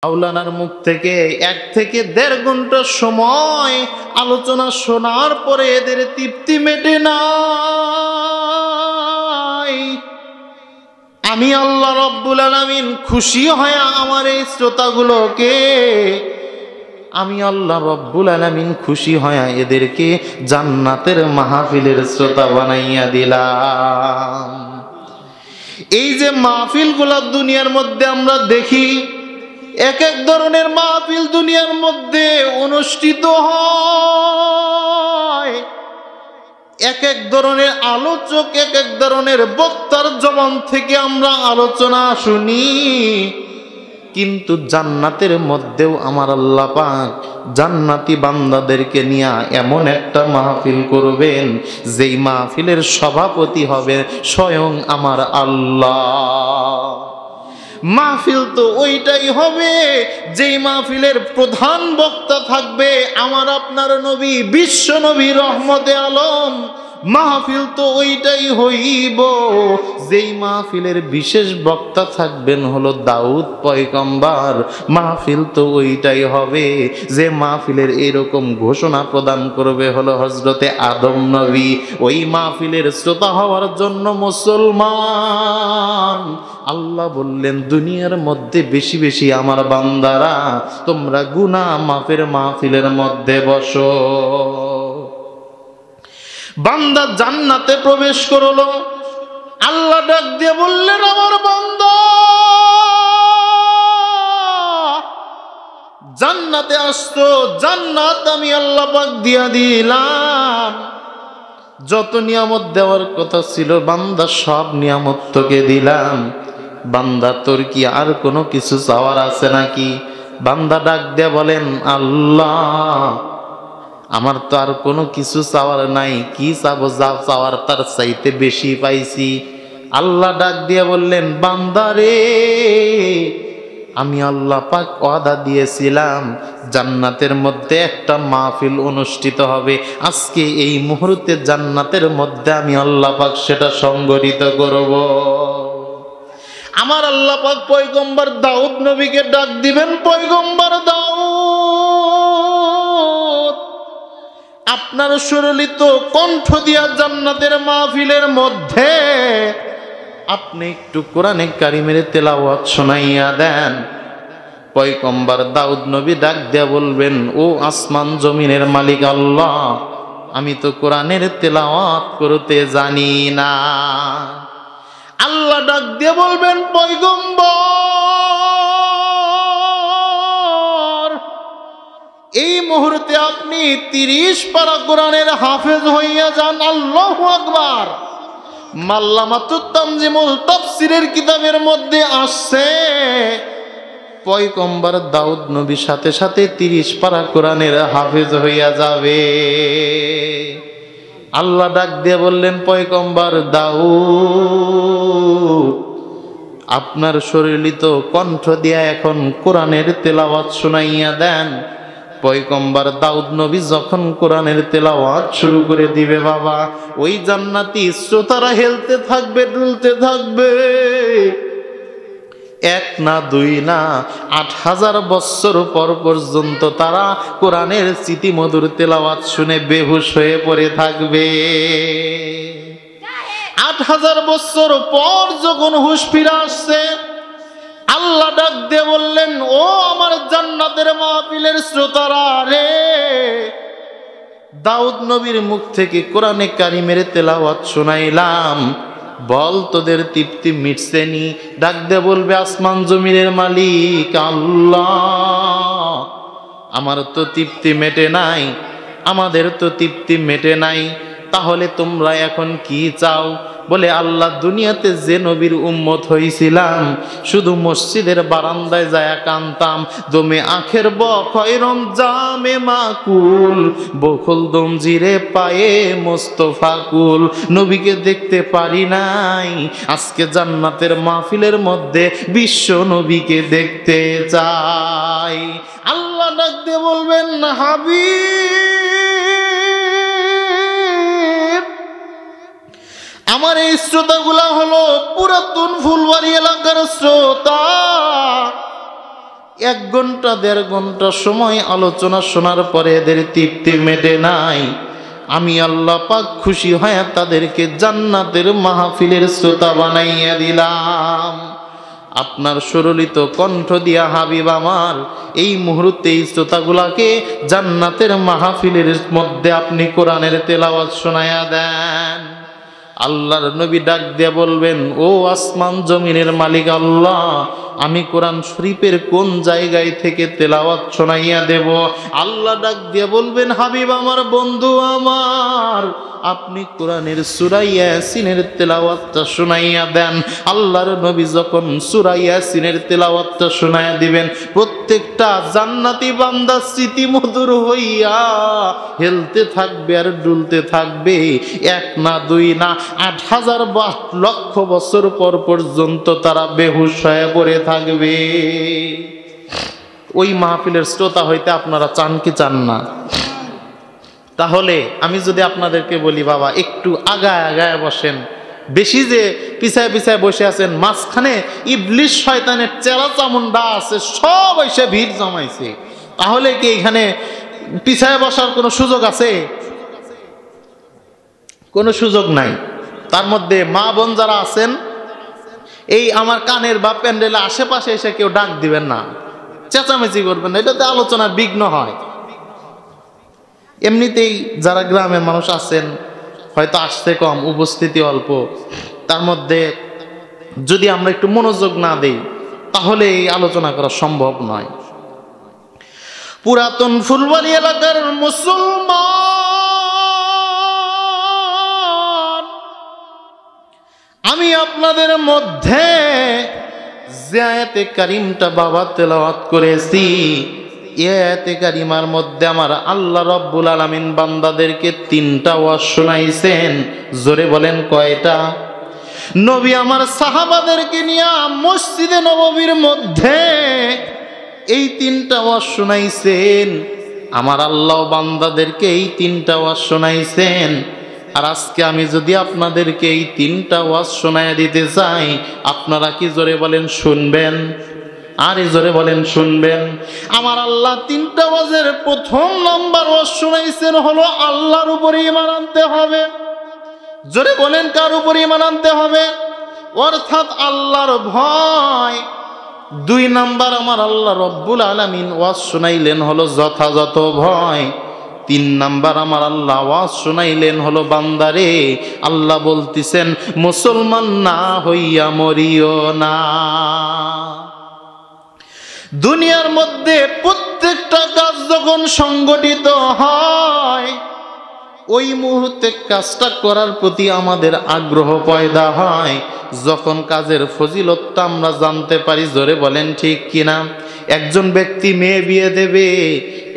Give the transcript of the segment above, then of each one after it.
মাওলানার মুখ থেকে 1 থেকে 1.5 ঘন্টা সময় আলোচনা শোনার পরে এদের তৃপ্তি মেটে নাই। আমি আল্লাহ রব্বুল আলামিন খুশি হয়ে আমার এই শ্রোতাগুলোকে আমি আল্লাহ রব্বুল আলামিন খুশি হয়ে এদেরকে জান্নাতের মাহফিলের শ্রোতা বানাইয়া দিলাম। এই যে মাহফিলগুলো দুনিয়ার মধ্যে আমরা দেখি, এক এক ধরনের মাহফিল দুনিয়ার মধ্যে অনুষ্ঠিত হয়, এক এক ধরনের আলোচক এক এক ধরনের বক্তার জবান থেকে আমরা আলোচনা শুনি। কিন্তু জান্নাতের মধ্যেও আমার আল্লাহ পাক জান্নাতি বান্দাদেরকে নিয়ে এমন একটা মাহফিল করবেন যেই মাহফিলের সভাপতি হবে স্বয়ং আমার আল্লাহ। মাহফিল তো ওইটাই হবে যেই মাহফিলের প্রধান বক্তা থাকবে আমার আপনার নবী, বিশ্ব নবী রহমতে আলম। মাহফিল তো ওইটাই হইব যেই মাহফিলের বিশেষ বক্তা থাকবেন হলো দাউদ পয়গম্বর। মাহফিল তো ওইটাই হবে যে মাহফিলের এরকম ঘোষণা প্রদান করবে হলো হযরতে আদম নবী। ওই মাহফিলের শ্রোতা হওয়ার জন্য মুসলমান আল্লাহ বললেন দুনিয়ার মধ্যে বেশি বেশি আমার বান্দারা তোমরা গুনাহ মাফের মাহফিলের মধ্যে বসো। বান্দা জান্নাতে প্রবেশ করলো, আল্লাহ ডাক দিয়ে বললেন আমার বান্দা জান্নাতে আসতো, জান্নাত আমি আল্লাহ পাক দিয়া দিলাম। যত নিয়ামত দেওয়ার কথা ছিল বান্দা সব নিয়ামত তোকে দিলাম। বান্দা তোর কি আর কোনো কিছু চাওয়ার আছে নাকি? বান্দা ডাক দিয়ে বলেন আল্লাহ আমার তো আর কোনো কিছু চাওয়ার নাই, কি চাবো, যা চাওয়ার তার চাইতে বেশি পাইছি। আল্লাহ ডাক দিয়ে বললেন বান্দারে আমি আল্লাহ পাক ওয়াদা দিয়েছিলাম জান্নাতের মধ্যে একটা মাহফিল অনুষ্ঠিত হবে, আজকে এই মুহূর্তে জান্নাতের মধ্যে আমি আল্লাহ পাক সেটা সংগঠিত করব। আমার আল্লাহ পাক পয়গম্বর দাউদ নবীকে ডাক দিবেন, পয়গম্বর দাউদ আপনার সুরলিত কণ্ঠ দিয়া জান্নাতের মাহফিলের মধ্যে আপনি একটু কোরআনে কারিমের তেলাওয়াত শোনাইয়া দেন। পয়গম্বর দাউদ নবী ডাক দিয়া বলবেন ও আসমান জমিনের মালিক আল্লাহ আমি তো কোরআনের তেলাওয়াত করতে জানি না। আল্লাহ ডাক দিয়ে বলবেন পয়গম্বর এই মুহূর্তে আপনি 30 পারা কোরআনের হাফেজ হইয়া যান। আল্লাহু আকবার। মাল্লামাতুত তানজিমুল তাফসীরের কিতাবের মধ্যে আসছে পয়গম্বর দাউদ নবী সাথে সাথে 30 পারা কোরআনের হাফেজ হইয়া যাবে। আল্লাহ ডাক দিয়ে বললেন পয়গম্বর দাউদ আপনার শরীরিত কণ্ঠ দিয়া এখন কোরআনের তেলাওয়াত শুনাইয়া দেন। পয়গম্বর দাউদ নবী যখন কোরআনের তেলাওয়াত শুরু করে দিবে বাবা ওই জান্নাতি শ্রোতারা হেলতে থাকবে, দুলতে থাকবে। 1 না 2 না 8000 বছর পর পর্যন্ত তারা কোরআনের স্মৃতিমধুর তেলাওয়াত শুনে বেহুশ হয়ে পড়ে থাকবে। 8000 বছর পর যখন হুঁশ ফিরে আসছে আল্লাহ ডাক দিয়ে বললেন ও আমার জান্নাতের মাহফিলের শ্রোতারা রে, দাউদ নবীর মুখ থেকে কোরআনে কারিমের তেলাওয়াত শোনাইলাম, বল তোদের তৃপ্তি মিটছে নি? ডাক দিয়ে বলবে আসমান জমিনের মালিক আল্লাহ আমার তো তৃপ্তি মেটে নাই, আমাদের তো তৃপ্তি মেটে নাই, তাহলে তোমরা এখন কি চাও? বলে আল্লাহ দুনিয়াতে যে নবীর উম্মত হইছিলাম শুধু মসজিদের বারান্দায় যায় কানতাম দমে আখের বখয়রম জামে মাকুল বকুল দমজিরে পায়ে মোস্তফা কুল। নবীকে দেখতে পারি নাই, আজকে জান্নাতের মাহফিলের মধ্যে বিশ্ব নবীকে দেখতে চাই। আল্লাহ ডাক দিয়ে বলবেন হাবিব আমার এই শ্রোতাগুলা হলো পুরাতন ফুলবাড়ি এলাকার শ্রোতা, 1 ঘন্টা 1.5 ঘন্টা সময় আলোচনা শোনার পরে এদের তৃপ্তি মেটে নাই। আমি আল্লাহ পাক খুশি হয়ে তাদেরকে জান্নাতের মাহফিলের শ্রোতা বানাইয়া দিলাম। আপনার সুরলিত কণ্ঠ দিয়া হাবিব আমার এই মুহূর্তে এই শ্রোতাগুলাকে জান্নাতের মাহফিলের মধ্যে আপনি কোরআনের তেলাওয়াত শোনায়া দেন। আল্লাহর নবী ডাক দিয়ে বলবেন, ও আসমান জমিনের মালিক আল্লাহ, আমি কোরআন শরীফের কোন জায়গায় থেকে তেলাওয়াত শোনাইয়া দেব? আল্লাহ ডাক দিয়ে বলবেন, হাবিব আমার, বন্ধু আমার, আপনি কোরআনের সূরা ইয়াসিনের তেলাওয়াতটা শোনাইয়া দেন। আল্লাহর নবী যখন সূরা ইয়াসিনের তেলাওয়াতটা শোনাইয়া দিবেন, প্রত্যেকটা জান্নাতি বান্দা স্মৃতিমধুর হইয়া হেলতে থাকবে আর ডুলতে থাকবে। 1 না 2 না 8,000 লক্ষ বছর পর পর্যন্ত তারা বেহুশ হয়ে পড়ে থাকবে। ওই মাহফিলের শ্রোতা হইতে আপনারা চান কি চান না? তাহলে আমি যদি আপনাদেরকে বলি, বাবা একটু আগায় আগায় বসেন, বেশি যে পিছায় পিছায় বসে আছেন, মাঝখানে ইবলিশ শয়তানের চেলা চামুন্ডা আছে, সব এসে ভিড় জমাইছে, তাহলে কি এখানে পিছায় বসার কোনো সুযোগ আছে? কোনো সুযোগ নাই। তার মধ্যে মা বোন যারা আছেন, এই আমার কানের বা প্যান্ডেলের আশেপাশে এসে কেউ ডাক দিবেন না, চেঁচামেচি করবেন না, এটাতে আলোচনার বিঘ্ন হয়। এমনিতেই যারা গ্রামের মানুষ আছেন, হয়তো আসতে কম, উপস্থিতি অল্প, তার মধ্যে যদি আমরা একটু মনোযোগ না দেই তাহলে এই আলোচনা করা সম্ভব নয়। পুরাতন ফুলবাড়ি এলাকার মুসলমান, আমি আপনাদের মধ্যে যে আয়াতে কারিমটা বাবা তেলাওয়াত করেছি, আয়াতে কারিমার মধ্যে আমার আল্লাহ রব্বুল আলামিন বান্দাদেরকে 3টা ওয়াজ শোনাইছেন। জোরে বলেন কয়টা? নবী আমার সাহাবাদেরকে নিয়ে মসজিদে নববীর মধ্যে এই 3টা ওয়াজ শোনাইছেন। আমার আল্লাহ বান্দাদেরকে এই 3টা ওয়াজ শোনাইছেন। আর আজকে আমি যদি আপনাদেরকে এই 3টা ওয়াজ শোনায় দিতে চাই, আপনারা কি জোরে বলেন শুনবেন? আরে জোরে বলেন শুনবেন? আমার আল্লাহ 3টা ওয়াজের প্রথম নাম্বার ওয়াজ শোনাইছেন হলো আল্লাহর উপরে ঈমান আনতে হবে। জোরে বলেন কার উপরে ঈমান আনতে হবে? অর্থাৎ আল্লাহর ভয়। 2 নাম্বার আমার আল্লাহ রব্বুল আলামিন ওয়াজ শোনাইলেন হলো যথাযথ ভয়। 3 নাম্বার আমার আল্লাহ ওয়াজ শোনাইলেন হলো বান্দারে, আল্লাহ বলতেছেন মুসলমান না হইয়া মরিও না। দুনিয়ার মধ্যে প্রত্যেকটা কাজ যখন সংগঠিত হয়, ওই মুহূর্তে কাজটা করার প্রতি আমাদের আগ্রহ পয়দা হয় যখন কাজের ফজিলতটা আমরা জানতে পারি। জোরে বলেন ঠিক কিনা? একজন ব্যক্তি মেয়ে বিয়ে দেবে,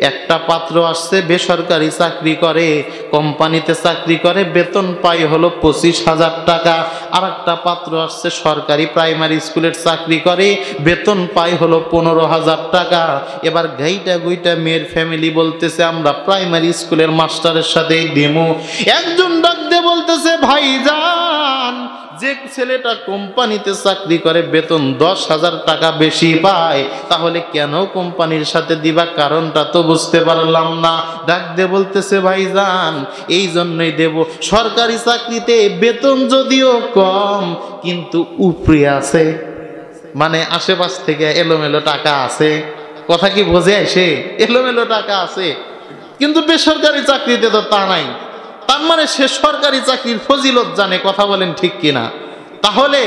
একটা পাত্র আসছে, বেসরকারি চাকরি করে, কোম্পানিতে চাকরি করে, বেতন পায় হলো 25,000 টাকা। আর একটা পাত্র আসছে, সরকারি প্রাইমারি স্কুলের চাকরি করে, বেতন পায় হলো 15,000 টাকা। এবার গাইটা গুইটা মেয়ের ফ্যামিলি বলতেছে আমরা প্রাইমারি স্কুলের মাস্টারের সাথেই দিমু। একজন ডাক দিয়ে বলতেছে, ভাইজান, যে ছেলেটা কোম্পানিতে চাকরি করে বেতন 10,000 টাকা বেশি পায়, তাহলে কেন কোম্পানির সাথে দিবা? কারণটা তো বুঝতে পারলাম না। ডাক দিয়ে বলতেছে, ভাইজান, এই জন্যই দেব, সরকারি চাকরিতে বেতন যদিও কম কিন্তু উপরে আছে, মানে আশেপাশ থেকে এলোমেলো টাকা আছে। কথা কি বোঝে আসে? এলোমেলো টাকা আছে, কিন্তু বেসরকারি চাকরিতে তো তা নাই। তার মানে সে সরকারি চাকরির ফজিলত জানে। কথা বলেন ঠিক কিনা? তাহলে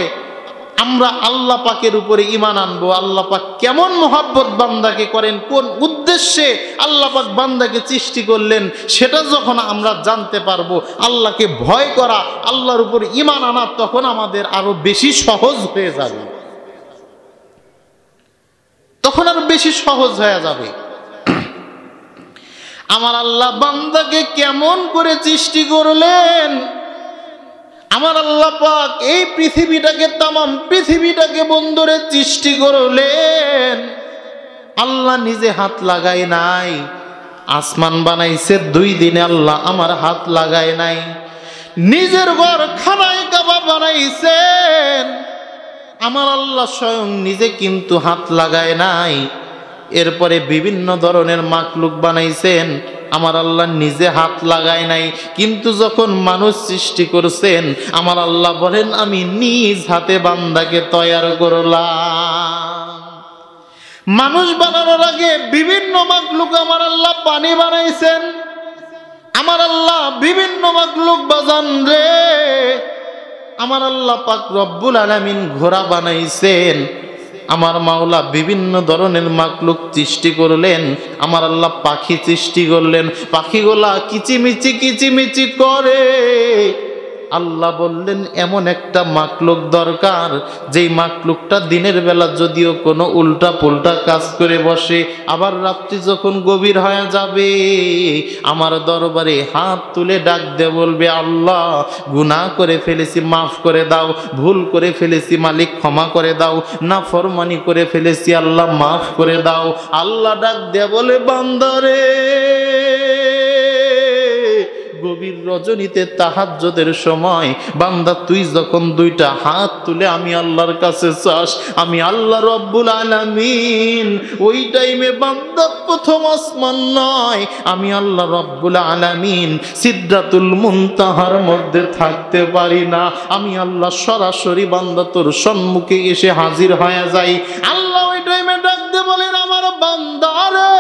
আমরা আল্লাহ পাকের উপরে ঈমান আনবো। আল্লাহ পাক কেমন মহব্বত বান্দাকে করেন, কোন উদ্দেশ্যে আল্লাহ পাক বান্দাকে সৃষ্টি করলেন, সেটা যখন আমরা জানতে পারবো, আল্লাহকে ভয় করা, আল্লাহর উপরে ঈমান আনা তখন আমাদের আরো বেশি সহজ হয়ে যাবে। তখন আরো বেশি সহজ হয়ে যাবে। আমার আল্লাহ বান্দাকে কেমন করে সৃষ্টি করলেন? আমার আল্লাহ পাক এই পৃথিবীটাকে, তামাম পৃথিবীটাকে বন্ধুরে সৃষ্টি করলেন। আল্লাহ নিজে হাত লাগায় নাই। আসমান বানাইছে 2 দিনে, আল্লাহ আমার হাত লাগায় নাই। নিজের ঘর খানায় কাবা বানাইছেন, আমার আল্লাহ স্বয়ং নিজে কিন্তু হাত লাগায় নাই। এরপরে বিভিন্ন ধরনের মাখলুক বানাইছেন, আমার আল্লাহ নিজে হাত লাগায় নাই। কিন্তু যখন মানুষ সৃষ্টি করছেন, আমার আল্লাহ বলেন আমি নিজ হাতে বান্দাকে তৈয়ার করলাম। মানুষ বানানোর আগে বিভিন্ন মাখলুক আমার আল্লাহ পানি বানাইছেন, আমার আল্লাহ বিভিন্ন মাখলুক বাজান রে, আমার আল্লাহ পাক রব্বুল আলামিন ঘোড়া বানাইছেন, আমার মাওলা বিভিন্ন ধরনের মাখলুক সৃষ্টি করলেন, আমার আল্লাহ পাখি সৃষ্টি করলেন, পাখিগুলা কিচিমিচি কিচিমিচি করে। আল্লাহ বললেন এমন একটা মাখলুক দরকার, যেই মাখলুকটা দিনের বেলা যদিও কোনো উল্টা পুল্টা কাজ করে বসে, আবার রাত্রি যখন গভীর হয়ে যাবে আমার দরবারে হাত তুলে ডাক দিয়ে বলবে আল্লাহ গুনাহ করে ফেলেছি মাফ করে দাও, ভুল করে ফেলেছি মালিক ক্ষমা করে দাও, নাফরমানি করে ফেলেছি আল্লাহ মাফ করে দাও। আল্লাহ ডাক দিয়ে বলে বান্দারে, গভীর রজনীতে তাহাজ্জুদের সময় বান্দা তুই যখন দুইটা হাত তুলে আমি আল্লাহর কাছে চাস, আমি আল্লাহ রব্বুল আলামিন ওই টাইমে বান্দা প্রথম আসমান নয়, আমি আল্লাহ রব্বুল আলামিন সিদরাতুল মুনতাহার মধ্যে থাকতে পারি না, আমি আল্লাহ সরাসরি বান্দা তোর সম্মুখে এসে হাজির হয়ে যাই। আল্লাহ ওই টাইমে ডাকতে বলেন আমার বান্দারে,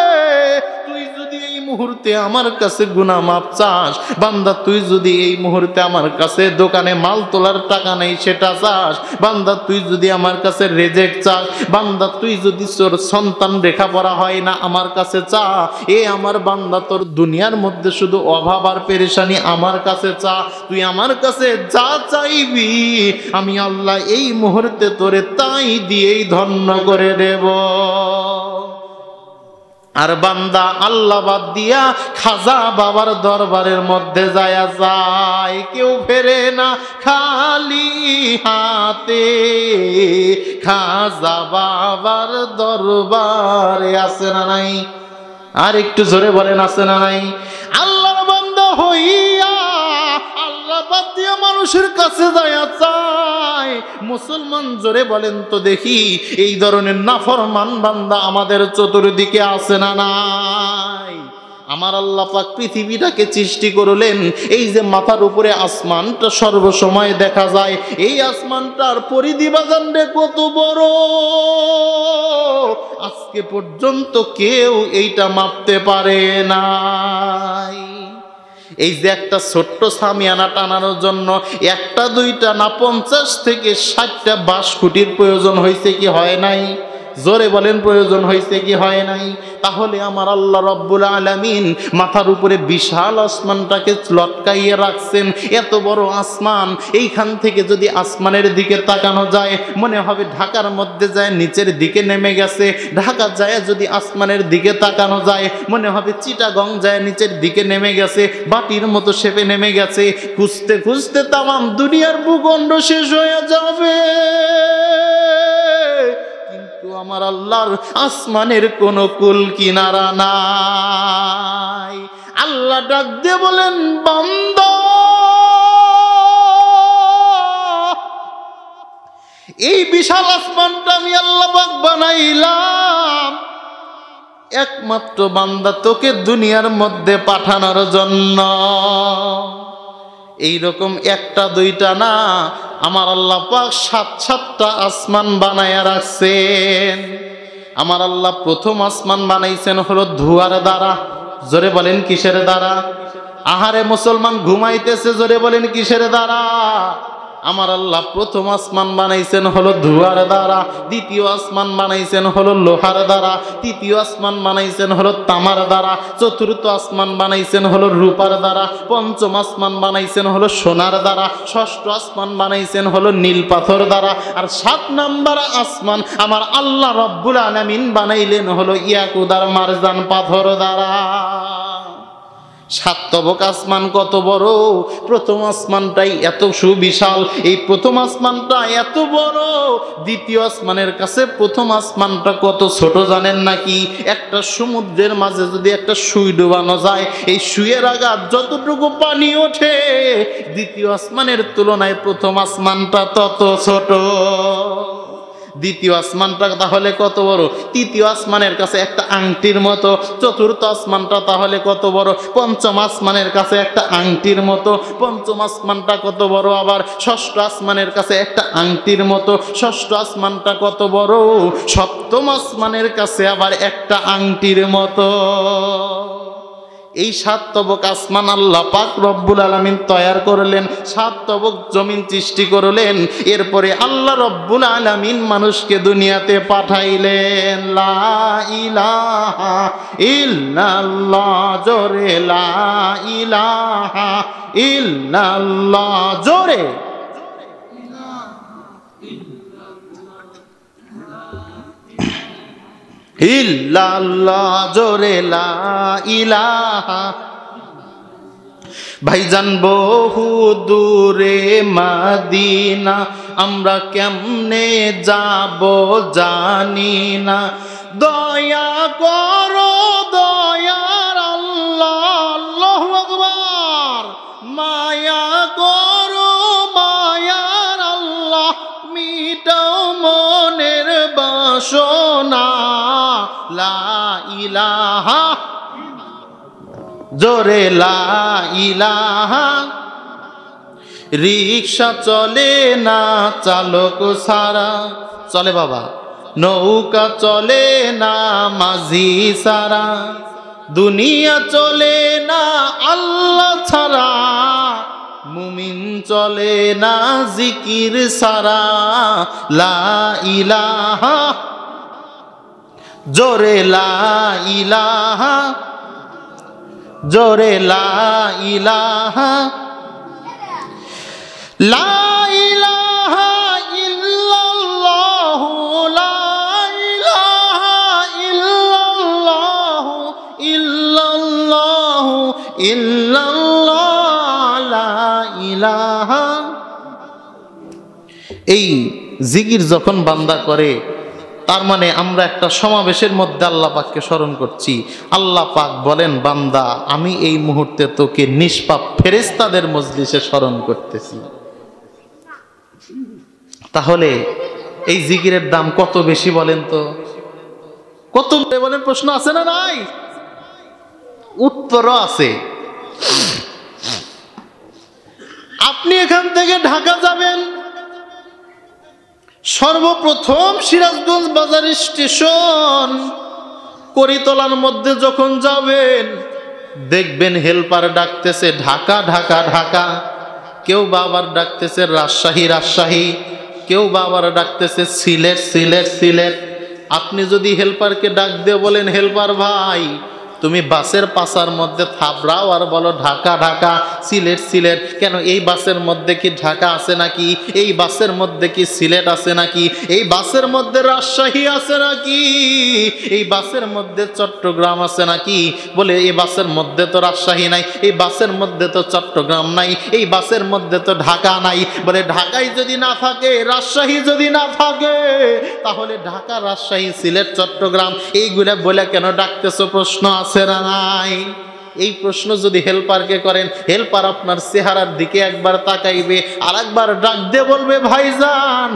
তুই যদি এই মুহূর্তে আমার কাছে গুনাহ মাফ চাস, বান্দা তুই যদি এই মুহূর্তে আমার কাছে দোকানে মাল তোলার টাকা নেই সেটা চাস, বান্দা তুই যদি আমার কাছে রিজেক্ট চাস, বান্দা তুই যদি তোর সন্তান লেখাপড়া হয় না আমার কাছে চা, এ আমার বান্দা তোর দুনিয়ার মধ্যে শুধু অভাব আর পেরেশানি আমার কাছে চা, তুই আমার কাছে যা চাইবি আমি আল্লাহ এই মুহূর্তে তোরে তাই দিয়েই ধন্য করে দেব। আর বান্দা আল্লাহ বাদ দিয়া খাজা বাবার দরবারের মধ্যে যায়, কেউ ফেরে না খালি হাতে, খাজা বাবার দরবারে আছে না নাই? আর একটু জোরে বলেন আছে না নাই? আল্লাহর বান্দা হইয়া আল্লাহ বাদ দিয়া মানুষের কাছে যায় চায়, মুসলমান জোরে বলেন তো দেখি এই ধরনের নাফরমান বান্দা আমাদের চতুর্দিকে আছে না নাই? আমার আল্লাহ পাক পৃথিবীটাকে সৃষ্টি করলেন, এই যে মাথার উপরে আসমানটা সর্বসময় দেখা যায়, এই আসমানটার পরিধি বাজান রে কত বড়, আজকে পর্যন্ত কেউ এইটা মাপতে পারে নাই। এই যে একটা ছোট্ট সামিয়ানা টানানোর জন্য একটা দুইটা না 50 থেকে 60টা বাঁশ খুঁটির প্রয়োজন হয়েছে কি হয় নাই? জোরে বলেন প্রয়োজন হয়েছে কি হয় নাই? তাহলে আমার আল্লাহ রব্বুল আলামিন মাথার উপরে বিশাল আসমানটাকে লটকাইয়ে রাখছেন, এত বড় আসমান, এইখান থেকে যদি আসমানের দিকে তাকানো যায় মনে হবে ঢাকার মধ্যে যায় নিচের দিকে নেমে গেছে, ঢাকা যায় যদি আসমানের দিকে তাকানো যায় মনে হবে চিটাগং যায় নিচের দিকে নেমে গেছে, বাটির মতো শেপে নেমে গেছে, খুঁজতে খুঁজতে তামাম দুনিয়ার ভূখণ্ড শেষ হয়ে যাবে, কিন্তু আমার আল্লাহর আসমানের কোন কুল কিনারা নাই। আল্লাহ ডাক দিয়ে বলেন বান্দা, এই বিশাল আসমানটা আমি আল্লাহ পাক বানাইলাম একমাত্র বান্দা তোকে দুনিয়ার মধ্যে পাঠানোর জন্য। এইরকম একটা দুইটা না, আমার আল্লাহ পাক 7-7টা আসমান বানায়া রাখছেন। আমার আল্লাহ প্রথম আসমান বানাইছেন হলো ধোঁয়ার দ্বারা, জোরে বলেন কিসের দ্বারা? আহারে মুসলমান ঘুমাইতেছে, জোরে বলেন কিসের দ্বারা? আমার আল্লাহ প্রথম আসমান বানাইছেন হলো ধোঁয়ার দ্বারা, দ্বিতীয় আসমান বানাইছেন হলো লোহার দ্বারা, তৃতীয় আসমান বানাইছেন হলো তামার দ্বারা, চতুর্থ আসমান বানাইছেন হলো রূপার দ্বারা, পঞ্চম আসমান বানাইছেন হলো সোনার দ্বারা, ষষ্ঠ আসমান বানাইছেন হলো নীল পাথর দ্বারা, আর 7 নাম্বার আসমান আমার আল্লাহ রব্বুল আলামিন বানাইলেন হলো ইয়াকুত আর মারজান পাথর দ্বারা। 7 তবক আসমান কত বড়, প্রথম আসমানটাই এত সুবিশাল, এই প্রথম আসমানটা এত বড়, দ্বিতীয় আসমানের কাছে প্রথম আসমানটা কত ছোট জানেন নাকি? একটা সমুদ্রের মাঝে যদি একটা সুই ডুবানো যায়, এই সুইয়ের আঘাত যতটুকু পানি ওঠে দ্বিতীয় আসমানের তুলনায় প্রথম আসমানটা তত ছোট। দ্বিতীয় আসমানটা তাহলে কত বড়? তৃতীয় আসমানের কাছে একটা আংটির মতো। চতুর্থ আসমানটা তাহলে কত বড়? পঞ্চম আসমানের কাছে একটা আংটির মতো। পঞ্চম আসমানটা কত বড়? আবার ষষ্ঠ আসমানের কাছে একটা আংটির মতো। ষষ্ঠ আসমানটা কত বড়? সপ্তম আসমানের কাছে আবার একটা আংটির মতো। এই 7 তবক আসমান আল্লাহ পাক রব্বুল আলামিন তৈয়ার করলেন, 7 তবক জমিন সৃষ্টি করলেন। এরপরে আল্লাহ রব্বুল আলামিন মানুষকে দুনিয়াতে পাঠাইলেন। লা ইলাহা ইল্লাল্লাহ, জোরে লা ইলাহা ইল্লাল্লাহ, জোরে ইল্লাল্লাহ, জোরে লা ইলাহা। ভাইজান বহু দূরে মদিনা, আমরা কেমনে যাব জানি না। দয়া করো দয়ার আল্লাহ, আল্লাহু আকবার। মায়া করো মায়ার আল্লাহ, মিটাও মনের বাসনা। লা ইলাহা, জোরে লা ইলাহা। রিক্সা চলে না চালক ছাড়া, চলে বাবা। নৌকা চলে না মাঝি ছাড়া, দুনিয়া চলে না আল্লাহ ছাড়া, মুমিন চলে না জিকির ছাড়া। লা ইলাহা, জোরে লা ইলাহা, জোরে লা ইলাহা। লা ইলাহা ইল্লাল্লাহু, লা ইলাহা ইল্লাল্লাহু, ইল্লাল্লাহু ইল্লাল্লাহ, লা ইলাহা। এই জিকির যখন বান্দা করে, তার মানে আমরা একটা সমাবেশের মধ্যে আল্লাহ পাককে স্মরণ করছি। আল্লাহ পাক বলেন, বান্দা আমি এই মুহূর্তে তোকে নিষ্পাপ ফেরেশতাদের মজলিসে স্মরণ করতেছি। তাহলে এই জিকিরের দাম কত বেশি বলেন তো? কত বলেন? প্রশ্ন আছে না নাই? উত্তরও আছে। আপনি এখান থেকে ঢাকা যাবেন, সর্বপ্রথম সিরাজগঞ্জ বাজার স্টেশন করিতলার মধ্যে যখন যাবেন, দেখবেন হেল্পার ডাকতেছে ঢাকা ঢাকা ঢাকা, কেউ বা আবার ডাকতেছে রাজশাহী রাজশাহী, কেউ বা আবার ডাকতেছে সিলেট সিলেট সিলেট। আপনি যদি হেল্পারকে ডাক দিয়ে বলেন, হেল্পার ভাই তুমি বাসের পাশার মধ্যে থাবড়াও আর বলো ঢাকা ঢাকা সিলেট সিলেট, কেন এই বাসের মধ্যে কি ঢাকা আছে নাকি? এই বাসের মধ্যে কি সিলেট আছে নাকি? এই বাসের মধ্যে রাজশাহী আছে নাকি? এই বাসের মধ্যে চট্টগ্রাম আছে নাকি? বলে এই বাসের মধ্যে তো রাজশাহী নাই, এই বাসের মধ্যে তো চট্টগ্রাম নাই, এই বাসের মধ্যে তো ঢাকা নাই। বলে ঢাকায় যদি না থাকে, রাজশাহী যদি না থাকে, তাহলে ঢাকা রাজশাহী সিলেট চট্টগ্রাম এইগুলা বলে কেন ডাকতেছো? প্রশ্ন আছে না নাই? এই প্রশ্ন যদি হেল্পারকে করেন, হেল্পার আপনার চেহারার দিকে একবার তাকাইবে, আর একবার ডাক দিয়ে বলবে, ভাইজান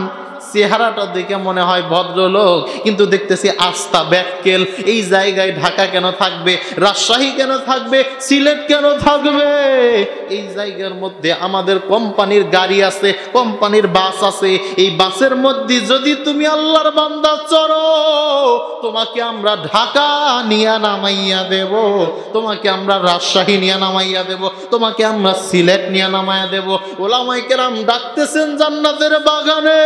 চেহারাটা দেখে মনে হয় ভদ্রলোক, কিন্তু দেখতেছি আস্তা ব্যাককেল। এই জায়গায় ঢাকা কেন থাকবে? রাজশাহী কেন থাকবে? সিলেট কেন থাকবে? এই জায়গার মধ্যে আমাদের কোম্পানির গাড়ি আছে, কোম্পানির বাস আছে। এই বাসের মধ্যে যদি তুমি আল্লাহর বান্দা চড়ো, তোমাকে আমরা ঢাকা নিয়ে নামাইয়া দেব, তোমাকে আমরা রাজশাহী নিয়ে নামাইয়া দেব, তোমাকে আমরা সিলেট নিয়ে নামাইয়া দেব। ওলামায়ে কেরাম ডাকতেছেন জান্নাতের বাগানে।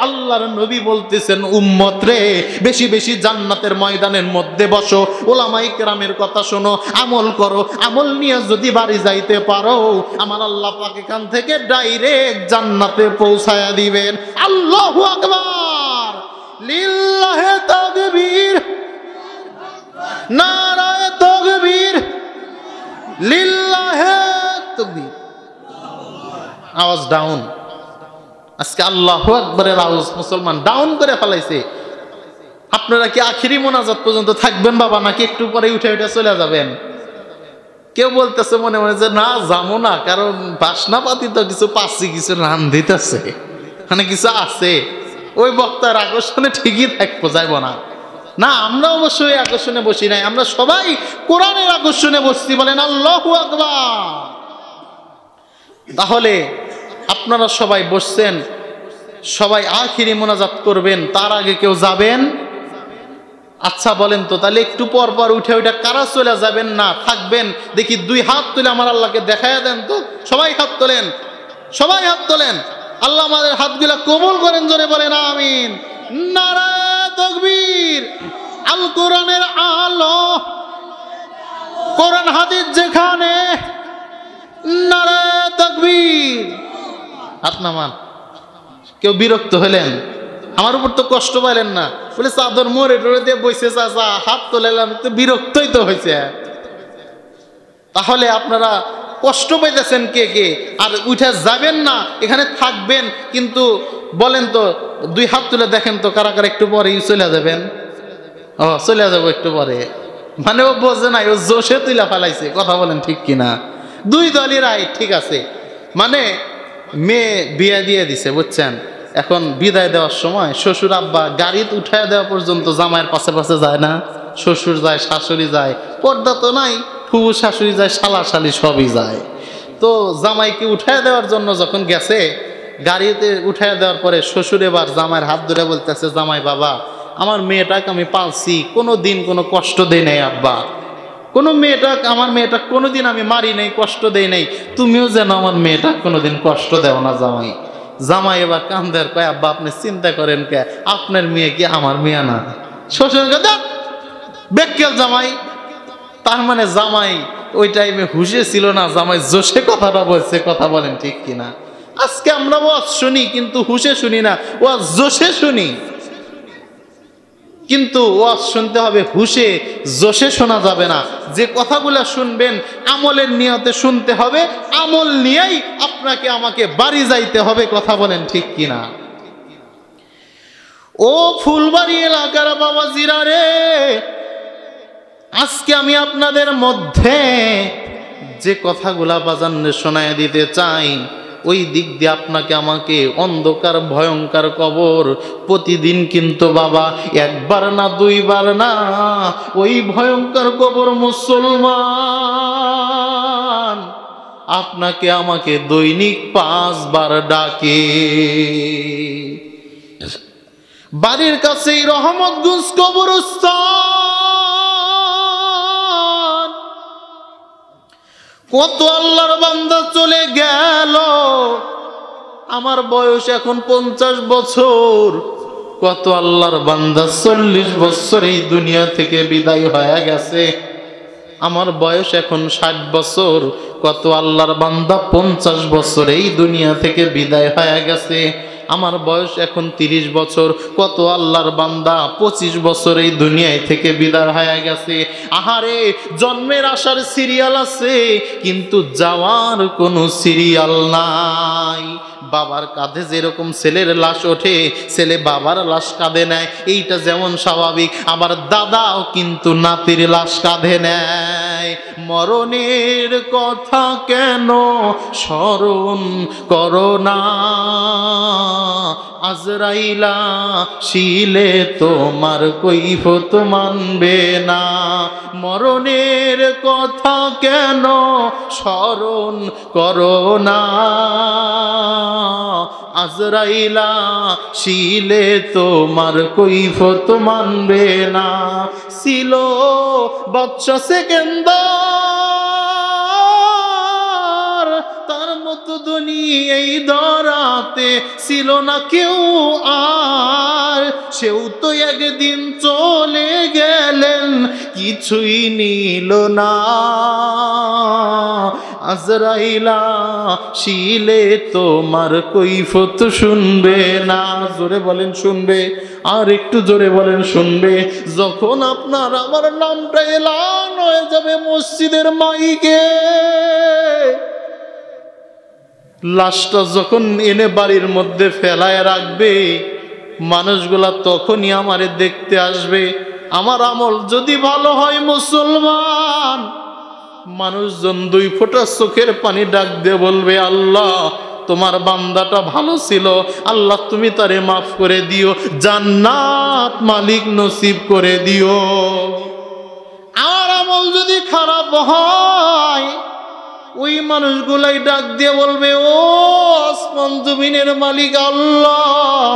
আল্লাহর নবী বলতেছেন, উম্মত রে বেশি বেশি জান্নাতের ময়দানের মধ্যে বসো, ওলামায়ে কেরামের কথা শোনো, আমল করো। আমল নিয়ে যদি বাড়ি যাইতে পারো, আমার আল্লাহ পাক এখান থেকে ডাইরেক্ট জান্নাতে পৌঁছায়া দিবেন। আল্লাহু আকবার, লিল্লাহে তাকবীর, নারায়ে তাকবীর, লিল্লাহে তাকবীর। আওয়াজ ডাউন। আজকে আল্লাহু আকবারের আওয়াজ মুসলমান ডাউন করে ফেলাইছে। আপনারা কি আখিরি মোনাজাত পর্যন্ত থাকবেন বাবা, নাকি একটু পরে উঠে উঠে চলে যাবেন? কেউ বলতেছে মনে মনে যে না যাবো না, কারণ বাসনাপাতি তো কিছু পাচ্ছি, কিছু রান দিতেছে, মানে কিছু আছে। ওই বক্তার আকর্ষণে ঠিকই থাকবো, যাইব না। না, আমরা অবশ্যই আকর্ষণে বসি নাই, আমরা সবাই কোরআনের আকর্ষণে বসছি। বলেন আল্লাহু আকবার। তাহলে আপনারা সবাই বসছেন, সবাই আখিরি মোনাজাত করবেন, তার আগে কেউ যাবেন? আচ্ছা বলেন তো, তাহলে একটু পর পর উঠে উঠে কারা চলে যাবেন না থাকবেন? দেখি 2 হাত তুলে আমার আল্লাহকে দেখায় দেন তো। সবাই হাত তোলেন, সবাই হাত তোলেন। আল্লাহ আমাদের হাতগুলা কবুল করেন, জোরে বলেন আমিন। নারায়ে তাকবীর। আল কোরআনের আলো, কোরআন হাদিস যেখানে, নারায়ে তাকবীর। হাত নামান। কেউ বিরক্ত হলেন? আমার উপর তো কষ্ট পাইলেন না, বলে চাদর মোড়ে টোড়ে দিয়ে বসে চাচা হাত তোলাম, তো বিরক্তই তো হয়েছে। তাহলে আপনারা কষ্ট পাইতেছেন কে কে? আর উঠে যাবেন না, এখানে থাকবেন। কিন্তু বলেন তো, 2 হাত তুলে দেখেন তো কারা কারা একটু পরেই চলে যাবেন। ও চলে যাবো একটু পরে, মানে ও বোঝে নাই, ও জোশে তুলে ফেলাইছে। কথা বলেন ঠিক কিনা? 2 দলই রাইট, ঠিক আছে। মানে মেয়ে বিয়ে দিয়ে দিছে, বুঝছেন? এখন বিদায় দেওয়ার সময় শ্বশুর আব্বা গাড়িতে উঠায় দেওয়া পর্যন্ত জামাইয়ের পাশে পাশে যায় না? শ্বশুর যায়, শাশুড়ি যায়, পর্দা তো নাই, ফুবু শাশুড়ি যায়, শালা শালি সবই যায়। তো জামাইকে উঠায় দেওয়ার জন্য যখন গেছে, গাড়িতে উঠায় দেওয়ার পরে শ্বশুর এবার জামাইয়ের হাত ধরে বলতেছে, জামাই বাবা, আমার মেয়েটাকে আমি পালছি, কোনো দিন কোনো কষ্ট দেই নাই আব্বা, আমার মেয়েটা কোনোদিন আমি মারি নাই, কষ্ট দেই নাই, তুমিও যেন আমার মেয়েটা কোনোদিন কষ্ট দেও না জামাই। জামাই এবার কান্দার কয়, আব্বা আপনি চিন্তা করেন কে, আপনার মেয়ে কি আমার মেয়ে না? শ্বশুর বেক্কেল জামাই। তার মানে জামাই ওই টাইমে হুশে ছিল না, জামাই জোশে কথাটা বলছে। কথা বলেন ঠিক কিনা? আজকে আমরা ওয়াজ শুনি কিন্তু হুশে শুনি না, ওয়াজ জোশে শুনি। কিন্তু ওয়াজ শুনতে হবে হুশে, জোশে শোনা যাবে না। যে কথাগুলো শুনবেন আমলের নিয়তে শুনতে হবে, আমল নিয়েই আপনাকে আমাকে বাড়ি যাইতে হবে। কথা বলেন ঠিক কিনা? ও ফুলবাড়ি এলাকার বাবাজিরা রে, আজকে আমি আপনাদের মধ্যে যে কথাগুলা বাজান্নে শোনায় দিতে চাই, ওই দিক দিয়ে আপনাকে আমাকে অন্ধকার ভয়ঙ্কর কবর প্রতিদিন কিন্তু বাবা 1 বার না 2 বার না, ওই ভয়ঙ্কর কবর মুসলমান আপনাকে আমাকে দৈনিক 5 বার ডাকে। বাড়ির কাছেই রহমতগঞ্জ কবরস্থান। কত আল্লাহর বান্দা চলে গেল। আমার বয়স এখন 50 বছর। কত আল্লাহর বান্দা 40 বছর এই দুনিয়া থেকে বিদায় হয়ে গেছে। আমার বয়স এখন 60 বছর। কত আল্লাহর বান্দা 50 বছর এই দুনিয়া থেকে বিদায় হয়ে গেছে। আমার বয়স এখন 30 বছর। কত আল্লাহর বান্দা 25 বছর এই দুনিয়ায় থেকে বিদায় হয়ে গেছে। আহারে, জন্মের আসার সিরিয়াল আছে কিন্তু যাওয়ার কোনো সিরিয়াল নাই। বাবার কাঁধে যেরকম ছেলের লাশ ওঠে, ছেলে বাবার লাশ কাঁধে নেয়, এইটা যেমন স্বাভাবিক, আবার দাদাও কিন্তু নাতির লাশ কাঁধে নেয়। মরণের কথা কেন স্মরণ করো না, আজরাইলা শিলে তোমার কৈফত মানবে না। মরণের কথা কেন স্মরণ করো না, আজরাইলা শিলে তোমার কৈফত মানবে না। ছিল বাদশা সেকেন্দার, তার মতো দুনিয়া এই ধরাতে ছিল না কেউ আর। সেও তো একদিন চলে গেলেন, কিছুই নিল না। আজরাইলা শিলে তোমার কৈফত শুনবে না। জোরে বলেন শুনবে, আর একটু জোরে বলেন শুনবে। যখন আপনার আমার নামটা এলান হয়ে যাবে মসজিদের মাইকে, লাশটা যখন এনে বাড়ির মধ্যে ফেলায় রাখবে, মানুষগুলা তখনই আমারে দেখতে আসবে। আমার আমল যদি ভালো হয় মুসলমান, মানুষজন 2 ফোঁটা চোখের পানি ডাক দিয়ে বলবে, আল্লাহ তোমার বান্দাটা ভালো ছিল, আল্লাহ তুমি তারে মাফ করে দিও, জান্নাত মালিক নসিব করে দিও। আর আমল যদি খারাপ হয়, ওই মানুষগুলাই ডাক দিয়ে বলবে, ও আসমান জমিনের মালিক আল্লাহ,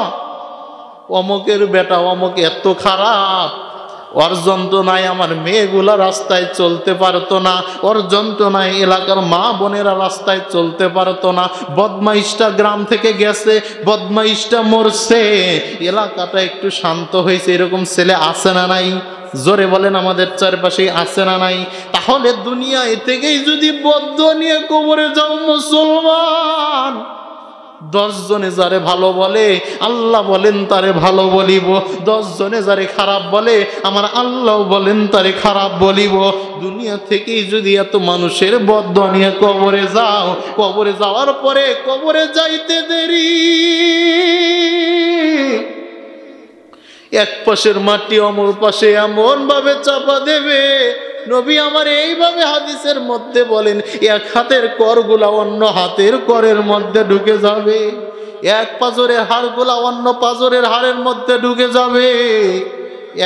অমকের বেটা অমক এত খারাপ, ওর যন্ত্রণায় আমার মেয়েগুলা রাস্তায় চলতে পারতো না, ওর যন্ত্রণায় এলাকার মা বোনেরা রাস্তায় চলতে পারতো না, বদমাইশটা গ্রাম থেকে গেছে, বদমাইশটা মরছে, এলাকাটা একটু শান্ত হয়েছে। এরকম ছেলে আছে না নাই? জোরে বলেন, আমাদের চারপাশে আছে না নাই? তাহলে দুনিয়া এ থেকেই যদি বদদুয়া নিয়ে কবরে যাও মুসলমান, 10 জনে যারে ভালো বলে আল্লাহ বলেন তারে ভালো বলিব, 10 জনে যারে খারাপ বলে আমার আল্লাহ বলেন তারে খারাপ বলিব। দুনিয়া থেকেই যদি এত মানুষের বদদুয়া নিয়ে কবরে যাও, কবরে যাওয়ার পরে কবরে যাইতে দেরি, এক পাশের মাটি অমর পাশে এমন ভাবে চাপা দেবে, নবী আমার এইভাবে হাদিসের মধ্যে বলেন, এক হাতের করগুলা অন্য হাতের করের মধ্যে ঢুকে যাবে, এক পাজরের হাড়গুলা অন্য পাজরের হাড়ের মধ্যে ঢুকে যাবে,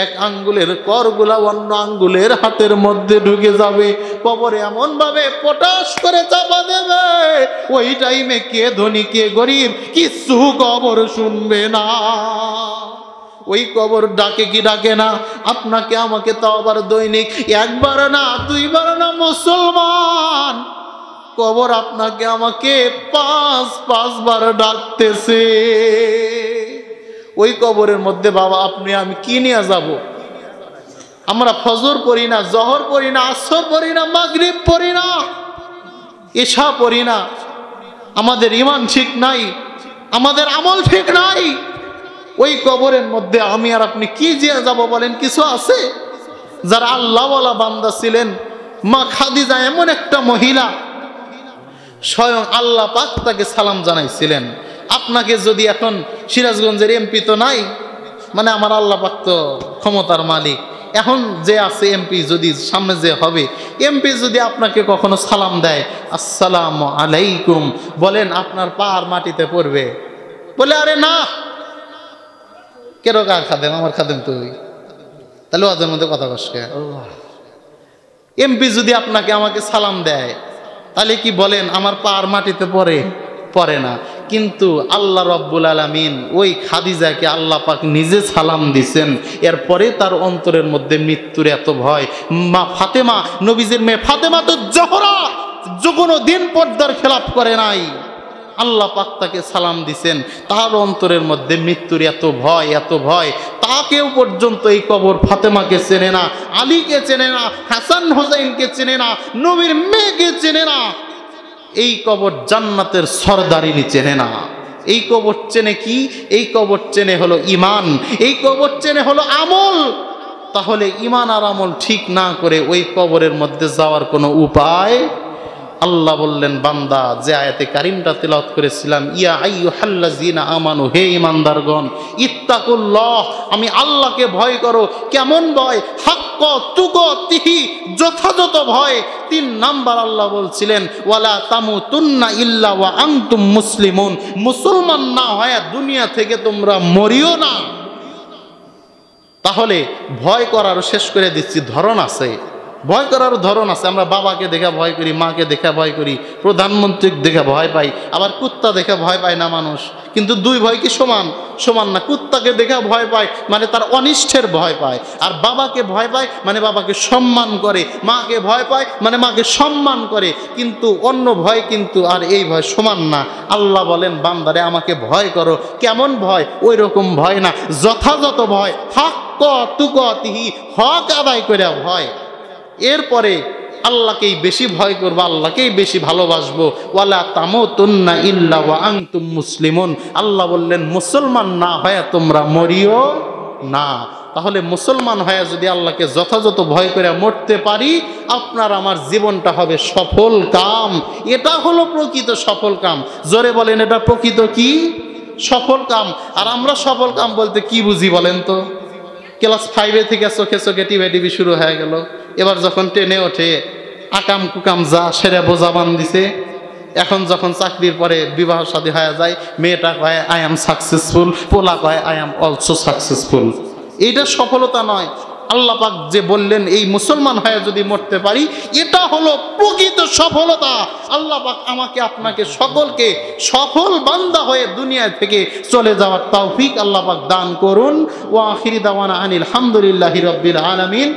এক আঙ্গুলের করগুলা অন্য আঙ্গুলের হাতের মধ্যে ঢুকে যাবে। কবরে এমন ভাবে পটাশ করে চাপা দেবে, ওই টাইমে কে ধনী কে গরিব কিছু কবর শুনবে না। ওই কবর ডাকে কি ডাকে না? আপনাকে আমাকে তো আবার দৈনিক একবার না দুইবার না মুসলমান, কবর আপনাকে আমাকে 5 বার ডাকতেছে। ওই কবরের মধ্যে বাবা আপনি আমি কি নিয়ে যাব? আমরা ফজর পড়ি না, জহর পড়ি না, আসর পড়ি না, মাগরিব পড়ি না, এশা পড়ি না, আমাদের ঈমান ঠিক নাই, আমাদের আমল ঠিক নাই। ওই কবরের মধ্যে আমি আর আপনি কি দিয়ে যাব বলেন? কিছু আছে? যারা আল্লাহওয়ালা বান্দা ছিলেন, মা খাদিজা এমন একটা মহিলা, স্বয়ং আল্লাহ পাক তাকে সালাম জানাইছিলেন। আপনাকে যদি এখন সিরাজগঞ্জের এমপি তো নাই, মানে আমার আল্লাহ পাক তো ক্ষমতার মালিক, এখন যে আছে এমপি, যদি সামনে যে হবে এমপি যদি আপনাকে কখনো সালাম দেয়, আসসালামু আলাইকুম বলেন, আপনার পার মাটিতে পড়বে? বলে আরে না, কেরো কার খাদেম? আমার খাদেম তুই, তাহলে ওদের মধ্যে কথা কষকে। এমপি যদি আপনাকে আমাকে সালাম দেয়, তাহলে কি বলেন আমার পার মাটিতে পড়ে? পড়ে না। কিন্তু আল্লাহ রব্বুল আলামিন ওই খাদিজাকে আল্লাহ পাক নিজে সালাম দিছেন, এরপরে তার অন্তরের মধ্যে মৃত্যুর এত ভয়। মা ফাতেমা, নবীজির মেয়ে ফাতেমা তো জোহরা কোনো দিন পর্দার খেলাপ করে নাই, আল্লাহ পাক তাকে সালাম দিছেন, তার অন্তরের মধ্যে মৃত্যুর এত ভয়, এত ভয়, তাকেও পর্যন্ত এই কবর ফাতেমাকে চেনে না, আলীকে চেনে না, হাসান হোসেনকে চেনে না, নবীর মেয়েকে চেনে না, এই কবর জান্নাতের সরদারিনী চেনে না। এই কবর চেনে কি? এই কবর চেনে হলো ঈমান, এই কবর চেনে হলো আমল। তাহলে ঈমান আর আমল ঠিক না করে ওই কবরের মধ্যে যাওয়ার কোনো উপায়? আল্লাহ বললেন, বান্দা যে আয়াতে কারিমটা তেলাওয়াত করেছিলাম, ইয়া আইয়ুহাল্লাযীনা আমানু, হে ঈমানদারগণ, ইত্তাকুল্লাহ, আমি আল্লাহকে ভয় করো। কেমন ভয়? হাক্ক তুকাতিহি, যথাযথ ভয়। 3 নাম্বার আল্লাহ বলছিলেন, ওয়ালা তামুতুন্না ইল্লা ওয়া আনতুম মুসলিমুন, মুসলমান না হয় দুনিয়া থেকে তোমরা মরিও না। তাহলে ভয় করার শেষ করে দিচ্ছি ধরন আছে, ভয় করার ধরন আছে। আমরা বাবাকে দেখে ভয় করি, মাকে দেখে ভয় করি, প্রধানমন্ত্রীকে দেখে ভয় পাই, আবার কুত্তা দেখে ভয় পায় না মানুষ। কিন্তু দুই ভয় কি সমান? সমান না। কুত্তাকে দেখে ভয় পায় মানে তার অনিষ্টের ভয় পায়, আর বাবাকে ভয় পায় মানে বাবাকে সম্মান করে, মাকে ভয় পায় মানে মাকে সম্মান করে। কিন্তু অন্য ভয় কিন্তু আর এই ভয় সমান না। আল্লাহ বলেন, বান্দারে আমাকে ভয় করো। কেমন ভয়? ওই রকম ভয় না, যথাযথ ভয়। হাক্ক তুকাতিহি, হক আদায় করে ভয়। এরপরে আল্লাহকেই বেশি ভয় করবো, আল্লাহকেই বেশি ভালোবাসবো। ওয়ালা তামুতুন্না ইল্লা ওয়া আনতুম মুসলিমুন, আল্লাহ বললেন মুসলমান না হয় তোমরা মরিও না। তাহলে মুসলমান হয়ে যদি আল্লাহকে যথাযথ ভয় করে মরতে পারি, আপনার আমার জীবনটা হবে সফল কাম। এটা হলো প্রকৃত সফল কাম। জোরে বলেন, এটা প্রকৃত কি? সফল কাম। আর আমরা সফল কাম বলতে কি বুঝি বলেন তো? ক্লাস 5 থেকে চোখে চোখে টিভি শুরু হয়ে গেল। এবার যখন 10-এ ওঠে, আকাম কুকাম যা সেরে বোঝা বান দিছে, এখন যখন চাকরির পরে বিবাহ শাদী হয়ে যায়, মেয়েটা কয় আই এম সাকসেসফুল, পোলা কয় আই এম অলসো সাকসেসফুল। এটা সফলতা নয়। আল্লাহ পাক যে বললেন এই মুসলমান হয়ে যদি মরতে পারি, এটা হলো প্রকৃত সফলতা। আল্লাহ পাক আমাকে আপনাকে সকলকে সফল বান্দা হয়ে দুনিয়া থেকে চলে যাওয়ার তৌফিক আল্লাহ পাক দান করুন। ওয়া আখিরি দাওয়ানা আনিল হামদুলিল্লাহি রাব্বিল আলামিন।